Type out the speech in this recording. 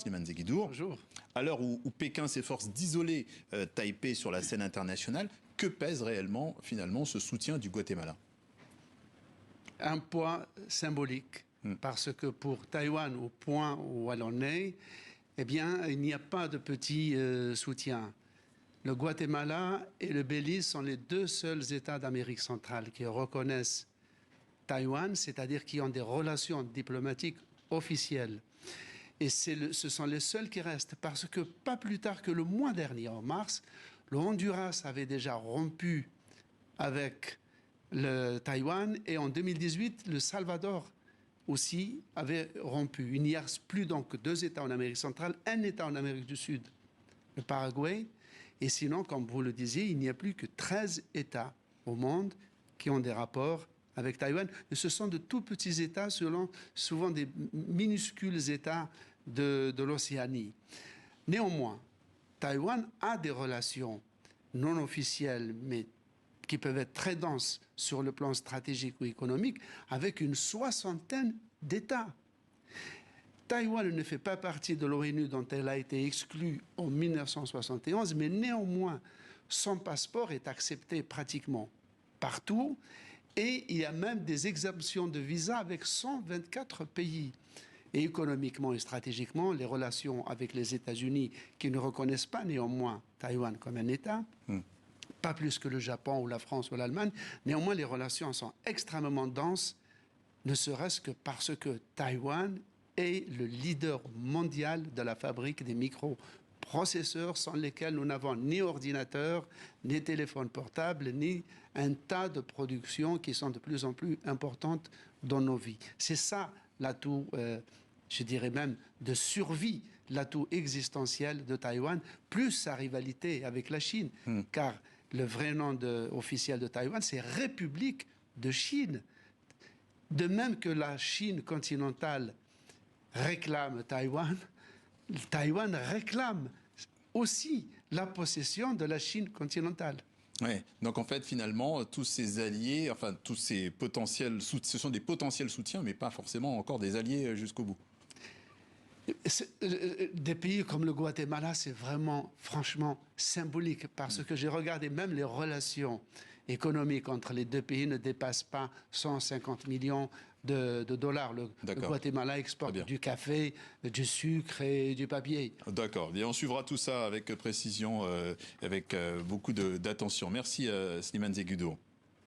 Slimane Zeguidour. Bonjour. À l'heure où Pékin s'efforce d'isoler Taipei sur la scène internationale, que pèse réellement, finalement, ce soutien du Guatemala? Un poids symbolique, parce que pour Taïwan, au point où elle en est, eh bien, il n'y a pas de petit soutien. Le Guatemala et le Belize sont les deux seuls États d'Amérique centrale qui reconnaissent Taïwan, c'est-à-dire qui ont des relations diplomatiques officielles. Et ce sont les seuls qui restent, parce que pas plus tard que le mois dernier, en mars, le Honduras avait déjà rompu avec le Taïwan, et en 2018, le Salvador aussi avait rompu. Il n'y a plus donc deux États en Amérique centrale, un État en Amérique du Sud, le Paraguay, et sinon, comme vous le disiez, il n'y a plus que 13 États au monde qui ont des rapports avec Taïwan. Et ce sont de tout petits États, souvent des minuscules États de l'Océanie. Néanmoins, Taïwan a des relations non officielles, mais qui peuvent être très denses sur le plan stratégique ou économique, avec une soixantaine d'États. Taïwan ne fait pas partie de l'ONU dont elle a été exclue en 1971, mais néanmoins, son passeport est accepté pratiquement partout, et il y a même des exemptions de visa avec 124 pays. Et économiquement et stratégiquement, les relations avec les États-Unis, qui ne reconnaissent pas néanmoins Taïwan comme un État, pas plus que le Japon ou la France ou l'Allemagne, néanmoins les relations sont extrêmement denses, ne serait-ce que parce que Taïwan est le leader mondial de la fabrique des microprocesseurs sans lesquels nous n'avons ni ordinateur, ni téléphone portable, ni un tas de productions qui sont de plus en plus importantes dans nos vies. C'est ça l'atout, je dirais même, de survie, l'atout existentiel de Taïwan, plus sa rivalité avec la Chine. Car le vrai nom officiel de Taïwan, c'est République de Chine. De même que la Chine continentale réclame Taïwan, Taïwan réclame aussi la possession de la Chine continentale. Ouais. Donc en fait, finalement, tous ces alliés, enfin tous ces potentiels, ce sont des potentiels soutiens, mais pas forcément encore des alliés jusqu'au bout. Des pays comme le Guatemala, c'est vraiment, franchement, symbolique, parce que j'ai regardé même les relations économiques entre les deux pays ne dépassent pas 150 millions de dollars. Le Guatemala exporte du café, du sucre et du papier. D'accord. Et on suivra tout ça avec précision, avec beaucoup d'attention. Merci Slimane Zeguidour.